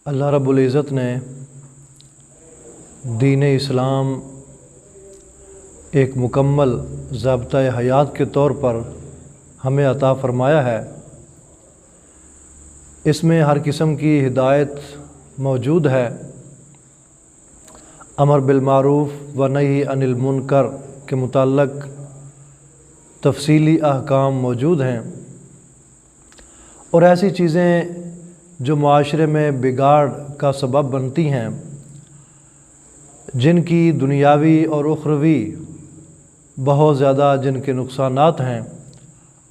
اللہ رب العزت نے دین اسلام ایک مکمل ضابطۂ حیات کے طور پر ہمیں عطا فرمایا ہے۔ اس میں ہر قسم کی ہدایت موجود ہے، امر بالمعروف و نہی عن المنکر کے متعلق تفصیلی احکام موجود ہیں، اور ایسی چیزیں جو معاشرے میں بگاڑ کا سبب بنتی ہیں، جن کی دنیاوی اور اخروی بہت زیادہ جن کے نقصانات ہیں،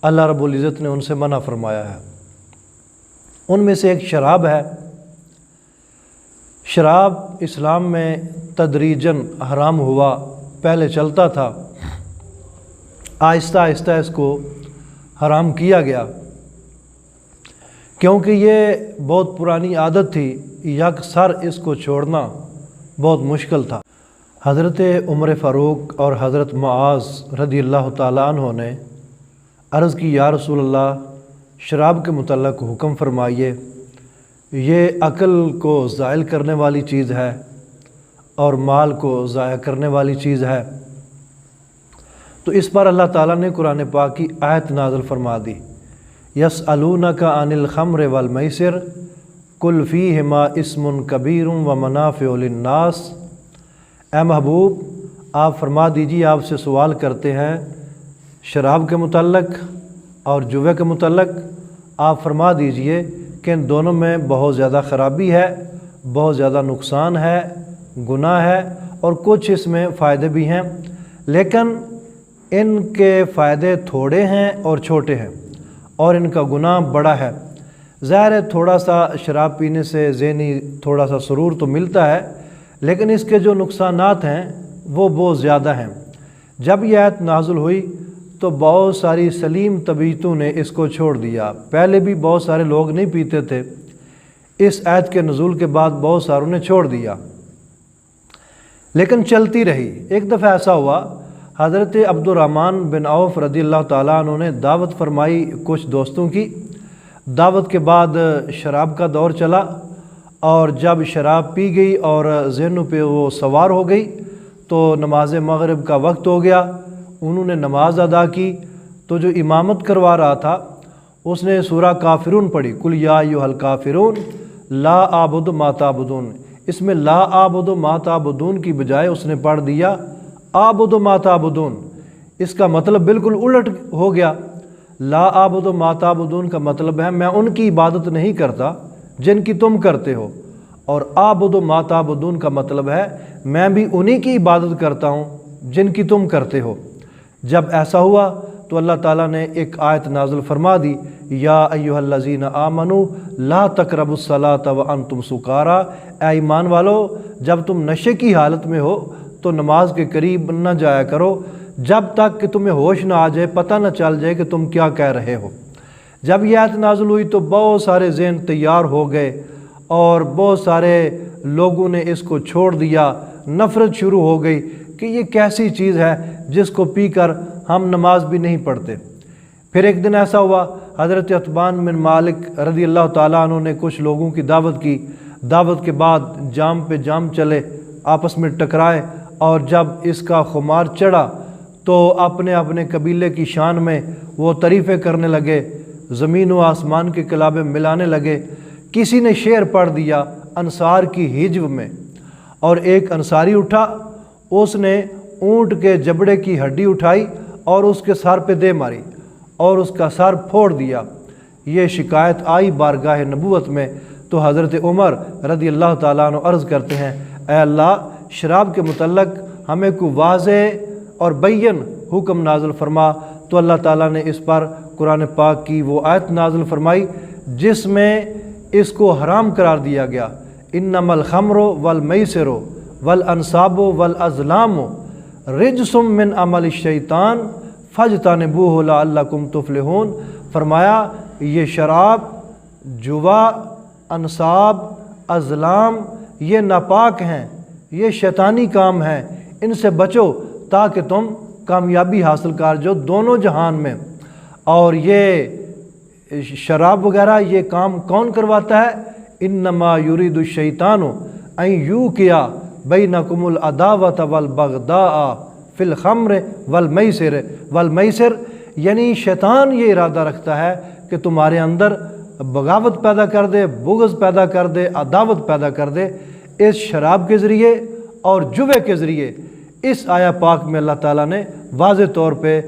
اللہ رب العزت نے ان سے منع فرمایا ہے۔ ان میں سے ایک شراب ہے۔ شراب اسلام میں تدریجاً حرام ہوا، پہلے چلتا تھا، آہستہ آہستہ اس کو حرام کیا گیا، کیونکہ یہ بہت پرانی عادت تھی، یک سر اس کو چھوڑنا بہت مشکل تھا۔ حضرت عمر فاروق اور حضرت معاذ رضی اللہ تعالیٰ عنہ نے عرض کی، یا رسول اللہ، شراب کے متعلق حکم فرمائیے، یہ عقل کو زائل کرنے والی چیز ہے اور مال کو ضائع کرنے والی چیز ہے۔ تو اس پر اللہ تعالیٰ نے قرآن پاک کی آیت نازل فرما دی، یسألونک عن الخمر والمیسر قل فیہما اسم کبیر ومنافع للناس۔ اے محبوب، آپ فرما دیجیے، آپ سے سوال کرتے ہیں شراب کے متعلق اور جوے کے متعلق، آپ فرما دیجئے کہ ان دونوں میں بہت زیادہ خرابی ہے، بہت زیادہ نقصان ہے، گناہ ہے، اور کچھ اس میں فائدے بھی ہیں، لیکن ان کے فائدے تھوڑے ہیں اور چھوٹے ہیں، اور ان کا گناہ بڑا ہے۔ ظاہر ہے تھوڑا سا شراب پینے سے ذہنی تھوڑا سا سرور تو ملتا ہے، لیکن اس کے جو نقصانات ہیں وہ بہت زیادہ ہیں۔ جب یہ آیت نازل ہوئی تو بہت ساری سلیم طبیعتوں نے اس کو چھوڑ دیا۔ پہلے بھی بہت سارے لوگ نہیں پیتے تھے، اس آیت کے نزول کے بعد بہت ساروں نے چھوڑ دیا، لیکن چلتی رہی۔ ایک دفعہ ایسا ہوا، حضرت عبد الرحمن بن عوف رضی اللہ تعالیٰ عنہ نے دعوت فرمائی کچھ دوستوں کی۔ دعوت کے بعد شراب کا دور چلا، اور جب شراب پی گئی اور ذہنوں پہ وہ سوار ہو گئی تو نماز مغرب کا وقت ہو گیا۔ انہوں نے نماز ادا کی تو جو امامت کروا رہا تھا اس نے سورہ کافرون پڑھی، قل یا ایھا الکافرون لا اعبد ما تعبدون۔ اس میں لا اعبد ما تعبدون کی بجائے اس نے پڑھ دیا اعبد ما تعبدون۔ اس کا مطلب بالکل الٹ ہو گیا۔ لا اعبد ما تعبدون کا مطلب ہے میں ان کی عبادت نہیں کرتا جن کی تم کرتے ہو، اور اعبد ما تعبدون کا مطلب ہے میں بھی انہی کی عبادت کرتا ہوں جن کی تم کرتے ہو۔ جب ایسا ہوا تو اللہ تعالیٰ نے ایک آیت نازل فرما دی، یا ایھا الذین آمنوا لا تقربوا الصلاۃ وانتم سکارا۔ اے ایمان والو، جب تم نشے کی حالت میں ہو تو نماز کے قریب نہ جایا کرو جب تک کہ تمہیں ہوش نہ آ جائے، پتہ نہ چل جائے کہ تم کیا کہہ رہے ہو۔ جب یہ آیت نازل ہوئی تو بہت سارے ذہن تیار ہو گئے، اور بہت سارے لوگوں نے اس کو چھوڑ دیا۔ نفرت شروع ہو گئی کہ یہ کیسی چیز ہے جس کو پی کر ہم نماز بھی نہیں پڑھتے۔ پھر ایک دن ایسا ہوا، حضرت عتبان بن مالک رضی اللہ تعالیٰ عنہ نے کچھ لوگوں کی دعوت کی۔ دعوت کے بعد جام پہ جام چلے، آپس میں ٹکرائے، اور جب اس کا خمار چڑھا تو اپنے اپنے قبیلے کی شان میں وہ تعریفیں کرنے لگے، زمین و آسمان کے کلابے ملانے لگے۔ کسی نے شعر پڑھ دیا انصار کی ہجو میں، اور ایک انصاری اٹھا، اس نے اونٹ کے جبڑے کی ہڈی اٹھائی اور اس کے سر پہ دے ماری اور اس کا سر پھوڑ دیا۔ یہ شکایت آئی بارگاہ نبوت میں، تو حضرت عمر رضی اللہ تعالیٰ عنہ عرض کرتے ہیں، اے اللہ، شراب کے متعلق ہمیں کوئی واضح اور بین حکم نازل فرما۔ تو اللہ تعالیٰ نے اس پر قرآن پاک کی وہ آیت نازل فرمائی جس میں اس کو حرام قرار دیا گیا، انما الخمر والمیسر والانصاب والازلام رجس من عمل الشیطان فاجتنبوہ لعلکم تفلحون۔ فرمایا یہ شراب، جوا، انصاب، ازلام یہ ناپاک ہیں، یہ شیطانی کام ہیں، ان سے بچو تاکہ تم کامیابی حاصل کر جو دونوں جہان میں۔ اور یہ شراب وغیرہ یہ کام کون کرواتا ہے؟ انما یرید الشیطان ان یوقع بینکم العداوۃ والبغضاء فی الخمر والمیسر، یعنی شیطان یہ ارادہ رکھتا ہے کہ تمہارے اندر بغاوت پیدا کر دے، بغض پیدا کر دے، عداوت پیدا کر دے اس شراب کے ذریعے اور جوے کے ذریعے۔ اس آیا پاک میں اللہ تعالیٰ نے واضح طور پہ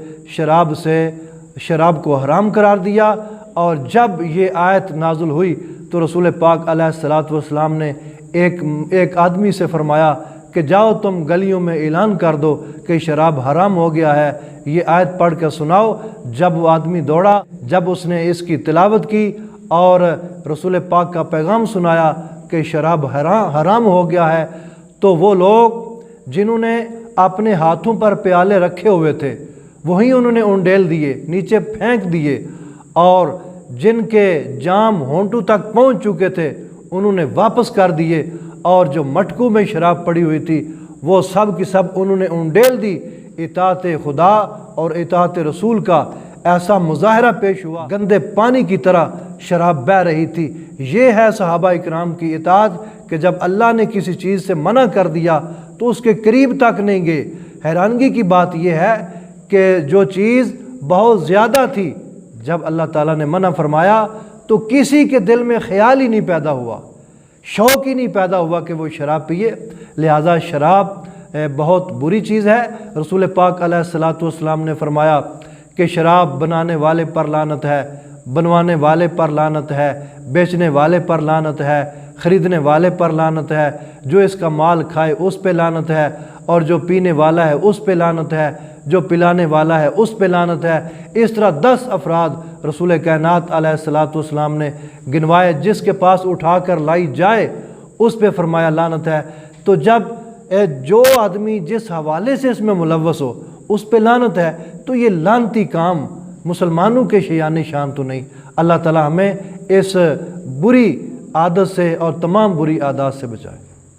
شراب کو حرام قرار دیا، اور جب یہ آیت نازل ہوئی تو رسول پاک علیہ الصلاۃ والسلام نے ایک آدمی سے فرمایا کہ جاؤ تم گلیوں میں اعلان کر دو کہ شراب حرام ہو گیا ہے، یہ آیت پڑھ کر سناؤ۔ جب وہ آدمی دوڑا، جب اس نے اس کی تلاوت کی اور رسول پاک کا پیغام سنایا کہ شراب حرام ہو گیا ہے، تو وہ لوگ جنہوں نے اپنے ہاتھوں پر پیالے رکھے ہوئے تھے وہیں انہوں نے انڈیل دیے، نیچے پھینک دیے، اور جن کے جام ہونٹوں تک پہنچ چکے تھے انہوں نے واپس کر دیے، اور جو مٹکوں میں شراب پڑی ہوئی تھی وہ سب کی سب انہوں نے انڈیل دی۔ اطاعت خدا اور اطاعت رسول کا ایسا مظاہرہ پیش ہوا، گندے پانی کی طرح شراب بہہ رہی تھی۔ یہ ہے صحابہ اکرام کی اطاعت کہ جب اللہ نے کسی چیز سے منع کر دیا تو اس کے قریب تک نہیں گئے۔ حیرانگی کی بات یہ ہے کہ جو چیز بہت زیادہ تھی، جب اللہ تعالیٰ نے منع فرمایا تو کسی کے دل میں خیال ہی نہیں پیدا ہوا، شوق ہی نہیں پیدا ہوا کہ وہ شراب پیے۔ لہٰذا شراب بہت بری چیز ہے۔ رسول پاک علیہ الصلاۃ والسلام نے فرمایا کہ شراب بنانے والے پر لعنت ہے، بنوانے والے پر لعنت ہے، بیچنے والے پر لعنت ہے، خریدنے والے پر لعنت ہے، جو اس کا مال کھائے اس پہ لعنت ہے، اور جو پینے والا ہے اس پہ لعنت ہے، جو پلانے والا ہے اس پہ لعنت ہے۔ اس طرح 10 افراد رسول کائنات علیہ الصلاۃ والسلام نے گنوائے، جس کے پاس اٹھا کر لائی جائے اس پہ فرمایا لعنت ہے۔ تو جب جو آدمی جس حوالے سے اس میں ملوث ہو اس پہ لعنت ہے، تو یہ لعنتی کام مسلمانوں کے شیان شان تو نہیں۔ اللہ تعالیٰ ہمیں اس بری عادت سے اور تمام بری عادات سے بچائے۔